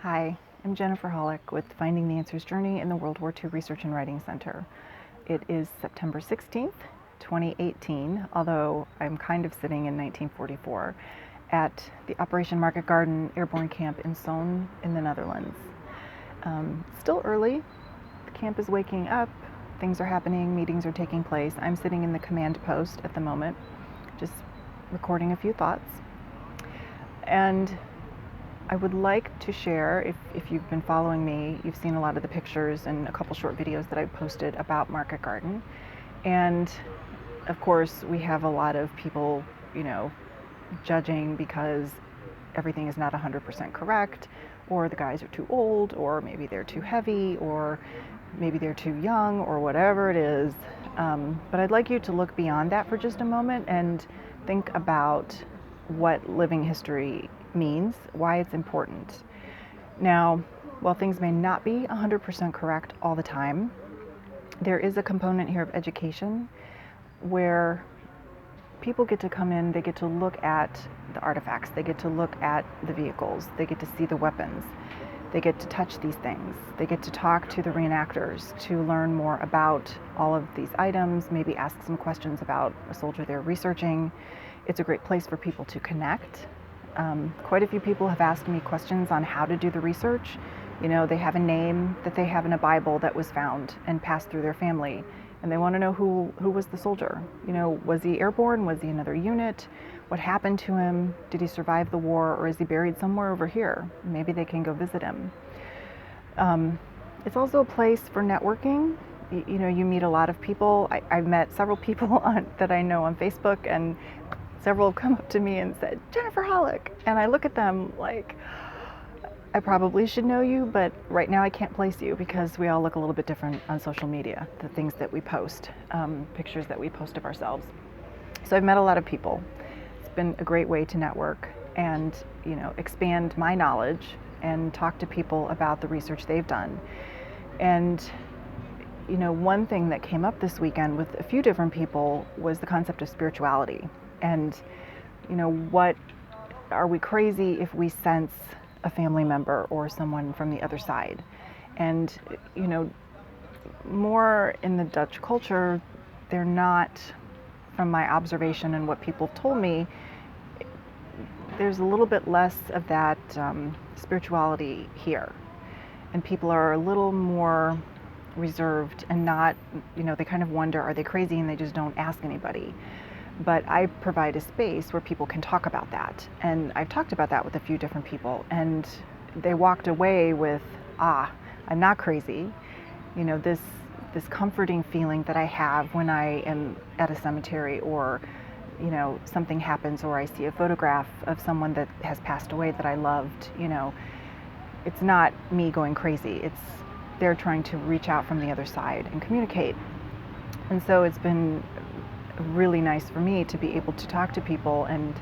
Hi, I'm Jennifer Hollick with Finding the Answers Journey in the World War II Research and Writing Center. It is September 16th, 2018, although I'm kind of sitting in 1944 at the Operation Market Garden Airborne Camp in Zoen in the Netherlands. Still early, the camp is waking up, things are happening, meetings are taking place. I'm sitting in the command post at the moment, just recording a few thoughts. And I would like to share, if you've been following me, you've seen a lot of the pictures and a couple short videos that I've posted about Market Garden. And of course, we have a lot of people, judging because everything is not 100% correct, or the guys are too old, or maybe they're too heavy, or maybe they're too young, or whatever it is. But I'd like you to look beyond that for just a moment and think about what living history means, why it's important. Now, while things may not be 100% correct all the time, there is a component here of education where people get to come in, they get to look at the artifacts, they get to look at the vehicles, they get to see the weapons, they get to touch these things, they get to talk to the reenactors to learn more about all of these items, maybe ask some questions about a soldier they're researching. It's a great place for people to connect. Quite a few people have asked me questions on how to do the research. They have a name that they have in a Bible that was found and passed through their family, and they want to know who was the soldier. Was he airborne? Was he another unit? What happened to him? Did he survive the war, or is he buried somewhere over here? Maybe they can go visit him. It's also a place for networking. You meet a lot of people. I've met several people that I know on Facebook, and several have come up to me and said, "Jennifer Hollick," and I look at them like, I probably should know you, but right now I can't place you because we all look a little bit different on social media, the things that we post, pictures that we post of ourselves. So I've met a lot of people. It's been a great way to network and, expand my knowledge and talk to people about the research they've done. And, one thing that came up this weekend with a few different people was the concept of spirituality. And, what are we crazy if we sense a family member or someone from the other side? And, more in the Dutch culture, they're not, from my observation and what people have told me, there's a little bit less of that spirituality here. And people are a little more reserved and not, they kind of wonder, are they crazy, and they just don't ask anybody. But I provide a space where people can talk about that. And I've talked about that with a few different people, and they walked away with, I'm not crazy. This comforting feeling that I have when I am at a cemetery, or, something happens, or I see a photograph of someone that has passed away that I loved, it's not me going crazy. It's they're trying to reach out from the other side and communicate. And so it's been really nice for me to be able to talk to people and,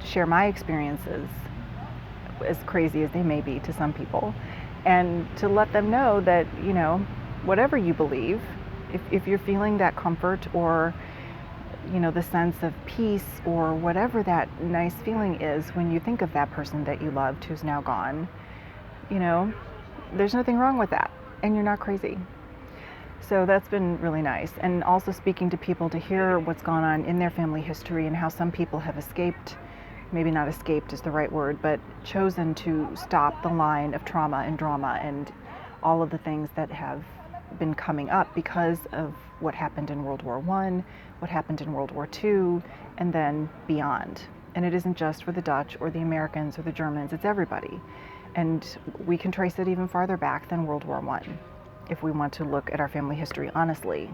share my experiences, as crazy as they may be to some people, and to let them know that, whatever you believe, if you're feeling that comfort, or, the sense of peace, or whatever that nice feeling is when you think of that person that you loved who's now gone, there's nothing wrong with that, and you're not crazy. So that's been really nice. And also speaking to people to hear what's gone on in their family history, and how some people have escaped, maybe not escaped is the right word, but chosen to stop the line of trauma and drama and all of the things that have been coming up because of what happened in World War I, what happened in World War II, and then beyond. And it isn't just for the Dutch or the Americans or the Germans, it's everybody. And we can trace it even farther back than World War I, if we want to look at our family history honestly.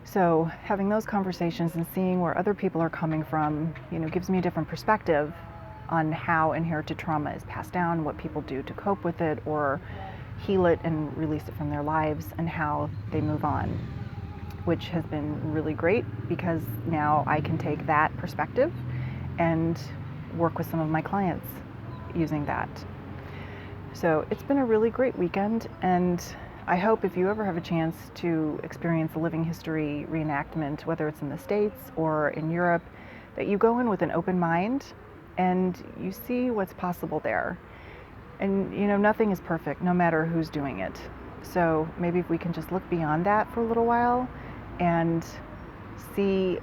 So having those conversations and seeing where other people are coming from, gives me a different perspective on how inherited trauma is passed down, what people do to cope with it or heal it and release it from their lives, and how they move on, which has been really great because now I can take that perspective and work with some of my clients using that. So it's been a really great weekend, and I hope if you ever have a chance to experience a living history reenactment, whether it's in the States or in Europe, that you go in with an open mind and you see what's possible there. And nothing is perfect, no matter who's doing it. So maybe if we can just look beyond that for a little while and see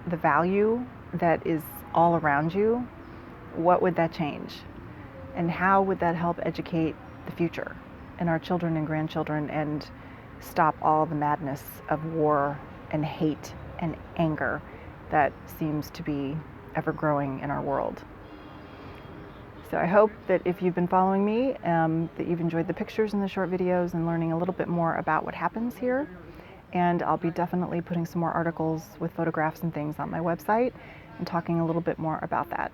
the value that is all around you, what would that change? And how would that help educate the future and our children and grandchildren, and stop all the madness of war and hate and anger that seems to be ever growing in our world? So I hope that if you've been following me, that you've enjoyed the pictures and the short videos and learning a little bit more about what happens here. And I'll be definitely putting some more articles with photographs and things on my website and talking a little bit more about that.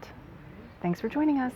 Thanks for joining us.